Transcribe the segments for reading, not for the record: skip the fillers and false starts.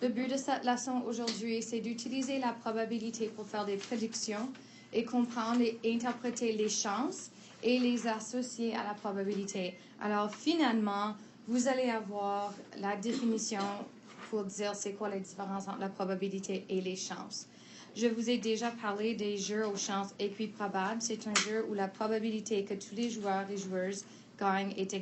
Le but de cette leçon aujourd'hui, c'est d'utiliser la probabilité pour faire des prédictions et comprendre et interpréter les chances et les associer à la probabilité. Alors finalement, vous allez avoir la définition pour dire c'est quoi la différence entre la probabilité et les chances. Je vous ai déjà parlé des jeux aux chances équiprobables. C'est un jeu où la probabilité que tous les joueurs et joueuses gagnent est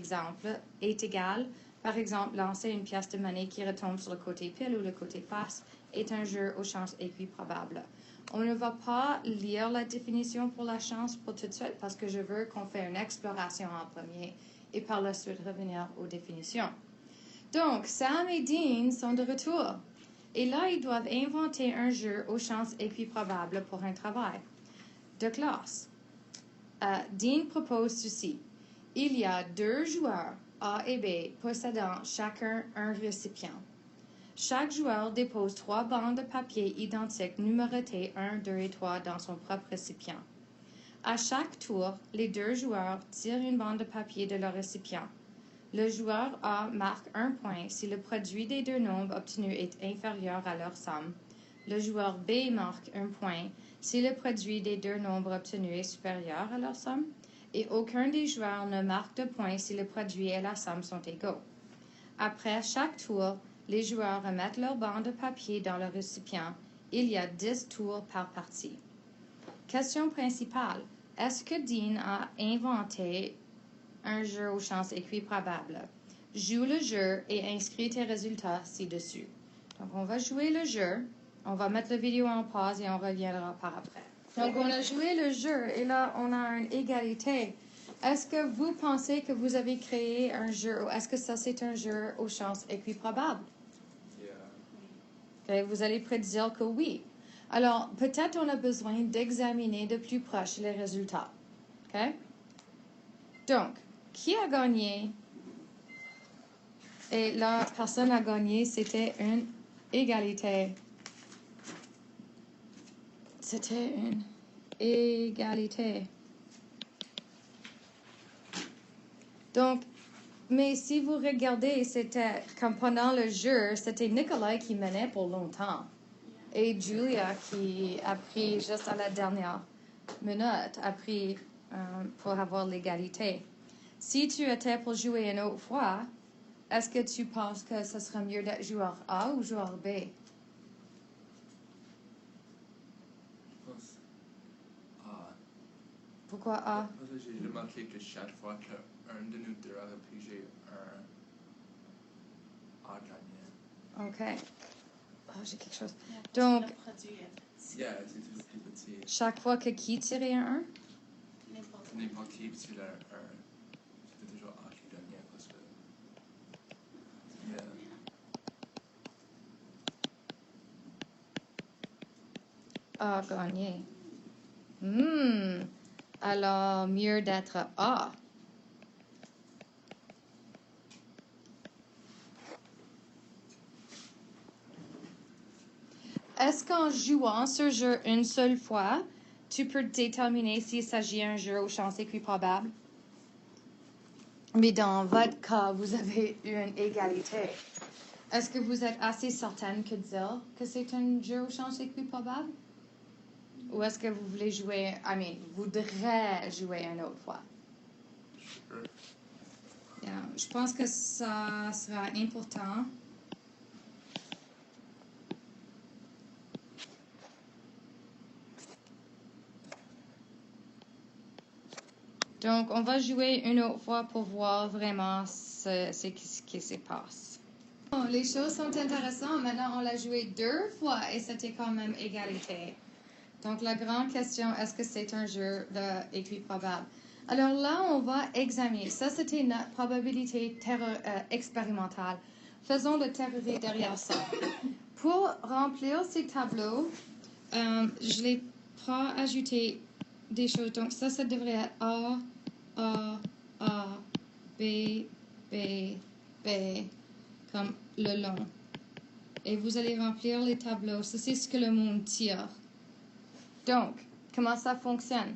égale. Par exemple, lancer une pièce de monnaie qui retombe sur le côté pile ou le côté face est un jeu aux chances équiprobables. On ne va pas lire la définition pour la chance pour tout de suite parce que je veux qu'on fasse une exploration en premier et par la suite revenir aux définitions. Donc, Sam et Dean sont de retour. Et là, ils doivent inventer un jeu aux chances équiprobables pour un travail de classe. Dean propose ceci. Il y a deux joueurs, A et B, possédant chacun un récipient. Chaque joueur dépose 3 bandes de papier identiques numérotées 1, 2 et 3 dans son propre récipient. À chaque tour, les deux joueurs tirent une bande de papier de leur récipient. Le joueur A marque 1 point si le produit des deux nombres obtenus est inférieur à leur somme. Le joueur B marque 1 point si le produit des deux nombres obtenus est supérieur à leur somme. Et aucun des joueurs ne marque de point si le produit et la somme sont égaux. Après chaque tour, les joueurs remettent leur bande de papier dans le récipient. Il y a 10 tours par partie. Question principale. Est-ce que Dean a inventé un jeu aux chances équiprobables? Joue le jeu et inscris tes résultats ci-dessus. Donc, on va jouer le jeu. On va mettre la vidéo en pause et on reviendra par après. Donc, on a joué le jeu et là, on a une égalité. Est-ce que vous pensez que vous avez créé un jeu ou est-ce que ça, c'est un jeu aux chances équiprobables? Okay, vous allez prédire que oui. Alors, peut-être on a besoin d'examiner de plus proche les résultats. Okay? Donc, qui a gagné? Et la personne a gagné, c'était une égalité. C'était une égalité. Donc, mais si vous regardez, c'était comme pendant le jeu, c'était Nicolas qui menait pour longtemps. Et Julia qui a pris juste à la dernière minute, a pris pour avoir l'égalité. Si tu étais pour jouer une autre fois, est-ce que tu penses que ce serait mieux d'être joueur A ou joueur B? Je pense A. Pourquoi A? Parce que j'ai remarqué que chaque fois qu'un de nous deux a pigé un A gagné. OK. Oh, j'ai quelque chose. Donc, Yeah, c'est toujours plus petit. chaque fois que qui tirait un 1? N'importe qui tire un, c'est toujours A qui gagne parce que. Yeah. A gagné. Alors, mieux d'être A. Est-ce qu'en jouant ce jeu une seule fois, tu peux déterminer s'il s'agit d'un jeu aux chances équiprobables? Mais dans votre cas, vous avez eu une égalité. Est-ce que vous êtes assez certaine que dire que c'est un jeu aux chances équiprobables? Ou est-ce que vous voulez jouer, vous voudrez jouer une autre fois? Sure. Yeah, je pense que ça sera important. Donc, on va jouer une autre fois pour voir vraiment ce qui se passe. Bon, les choses sont intéressantes. Maintenant, on l'a joué 2 fois et c'était quand même égalité. Donc, la grande question, est-ce que c'est un jeu équiprobable? Alors là, on va examiner. Ça, c'était notre probabilité expérimentale. Faisons le théorie derrière ça. Pour remplir ces tableaux, je n'ai pas ajouté des choses. Donc, ça devrait être A, B, B, B, comme le long. Et vous allez remplir les tableaux. Ça, c'est ce que le monde tire. Donc, comment ça fonctionne?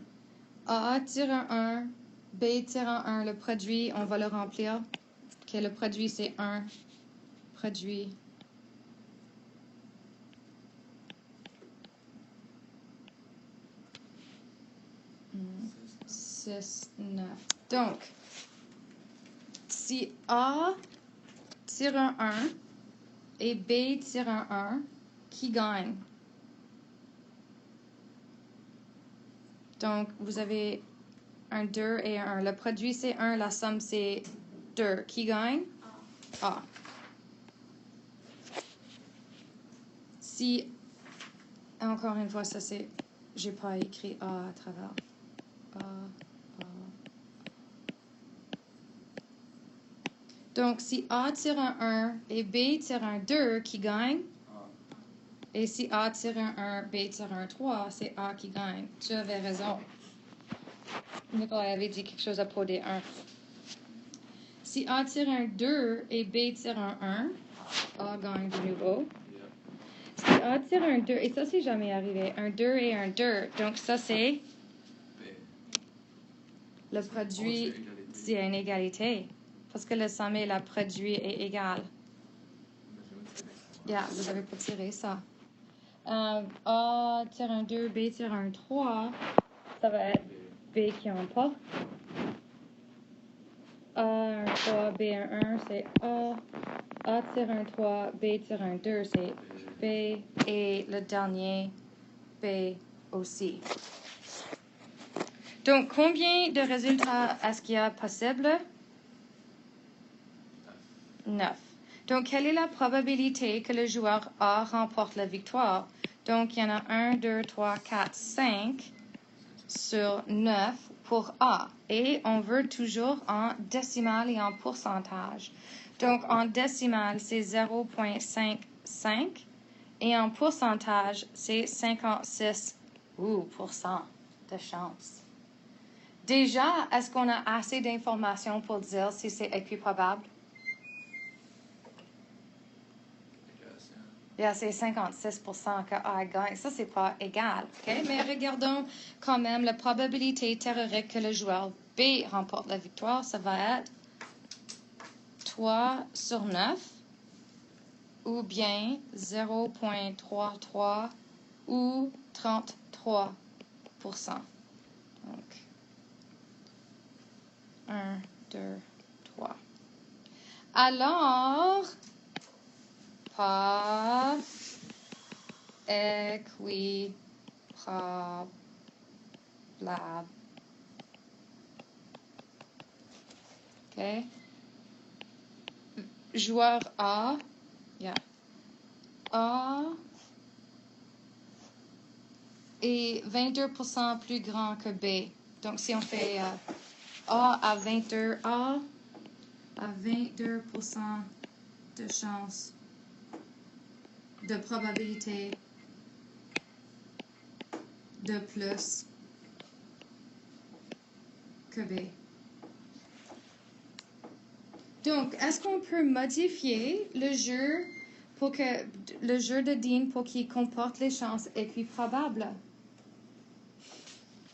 A tire un 1, B tire un 1. Le produit, on va le remplir. OK, le produit, c'est 1. Produit. 6, 9. Donc, si A tire un 1 et B tire un 1, qui gagne? Donc, vous avez un 2 et un 1. Le produit, c'est 1. La somme, c'est 2. Qui gagne? A. Si, encore une fois, ça c'est... J'ai pas écrit A à travers. A. Donc, si A tire un 1 et B tire un 2, qui gagne? A. Et si A tire un 1, B tire un 3, c'est A qui gagne. Tu avais raison. Nicolas avait dit quelque chose à propos des 1. Si A tire un 2 et B tire un 1, A gagne de nouveau. Yeah. Si A tire un 2, et ça c'est jamais arrivé, un 2 et un 2, donc ça c'est B. le produit, Oh, c'est une égalité. Parce que le somme et le produit est égal. Yeah, vous avez pas tiré ça. A tire un 2, B tire un 3, ça va être B qui emporte. A un 3, B un 1, c'est A. A tire un 3, B tire un 2, c'est B. Et le dernier, B aussi. Donc, combien de résultats est-ce qu'il y a possible? 9. Donc, quelle est la probabilité que le joueur A remporte la victoire? Donc, il y en a 1, 2, 3, 4, 5 sur 9 pour A. Et on veut toujours en décimal et en pourcentage. Donc, en décimal, c'est 0,55 et en pourcentage, c'est 56% de chance. Déjà, est-ce qu'on a assez d'informations pour dire si c'est équiprobable? Yeah, c'est 56% que A gagne. Ça, c'est pas égal. Okay? Mais regardons quand même la probabilité théorique que le joueur B remporte la victoire. Ça va être 3 sur 9 ou bien 0,33 ou 33%. Donc, 1, 2, 3. Alors, pas équiprobable. OK? Joueur A, yeah. A est 22% plus grand que B. Donc, si on fait A à 22, A a 22% de chance, de probabilité de plus que B. Donc, est-ce qu'on peut modifier le jeu de Dean pour qu'il comporte les chances équiprobables?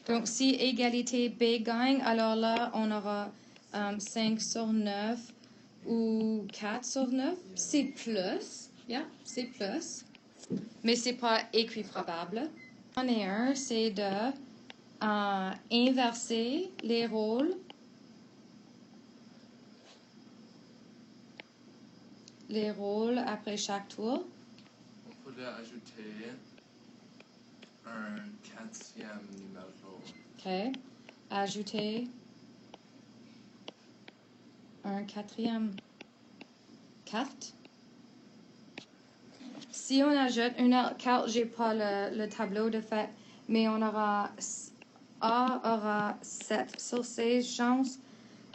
Donc, si égalité B gagne, alors là, on aura 5 sur 9 ou 4 sur 9. C'est plus. Yeah, c'est plus. Mais c'est pas équiprobable. On est un, c'est de inverser les rôles. Les rôles après chaque tour. On pourrait ajouter un 4e numéro. OK. Ajouter un 4e carte. Si on ajoute une autre carte, j'ai pas le tableau de fait, mais on aura A aura 7 sur 16 chances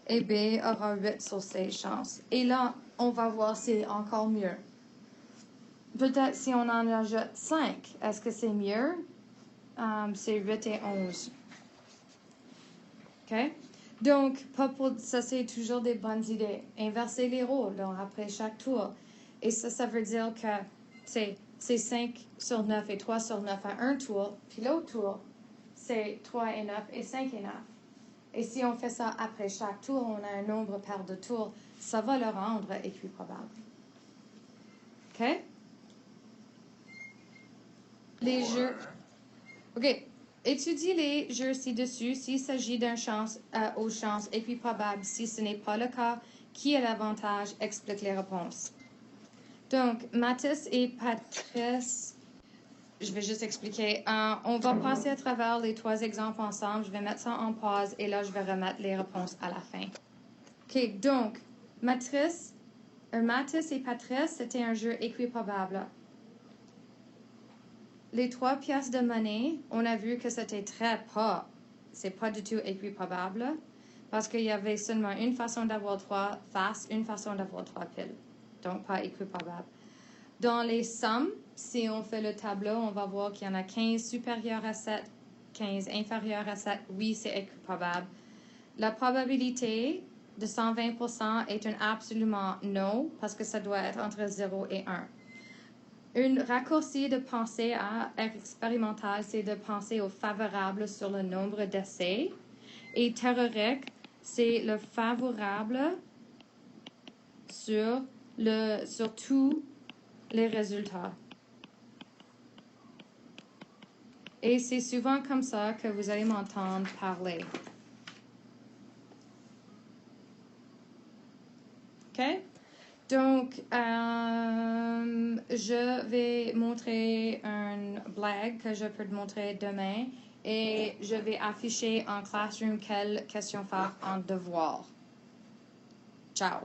et B aura 8 sur 16 chances. Et là, on va voir si c'est encore mieux. Peut-être si on en ajoute 5, est-ce que c'est mieux? C'est 8 et 11. OK? Donc, ça, c'est toujours des bonnes idées. Inverser les rôles donc, après chaque tour. Et ça veut dire que c'est 5 sur 9 et 3 sur 9 à un tour. Puis l'autre tour, c'est 3 et 9 et 5 et 9. Et si on fait ça après chaque tour, on a un nombre pair de tours. Ça va le rendre équiprobable. OK? Les jeux... OK. Étudiez les jeux ci-dessus s'il s'agit d'un chance aux chances équiprobables. Si ce n'est pas le cas, qui a l'avantage? Explique les réponses. Donc, Mathis et Patrice, je vais juste expliquer. On va passer à travers les 3 exemples ensemble. Je vais mettre ça en pause et là, je vais remettre les réponses à la fin. OK, donc, Mathis et Patrice, c'était un jeu équiprobable. Les 3 pièces de monnaie, on a vu que c'était c'est pas du tout équiprobable parce qu'il y avait seulement une façon d'avoir 3 faces, une façon d'avoir 3 piles. Donc, pas équiprobable. Dans les sommes, si on fait le tableau, on va voir qu'il y en a 15 supérieurs à 7, 15 inférieurs à 7. Oui, c'est équiprobable. La probabilité de 120% est un absolument non parce que ça doit être entre 0 et 1. Une raccourci de pensée à expérimental, c'est de penser au favorable sur le nombre d'essais. Et théorique, c'est le favorable sur tous les résultats. Et c'est souvent comme ça que vous allez m'entendre parler. OK? Donc, je vais montrer une blague que je peux te montrer demain et je vais afficher en classroom quelle question faire en devoir. Ciao!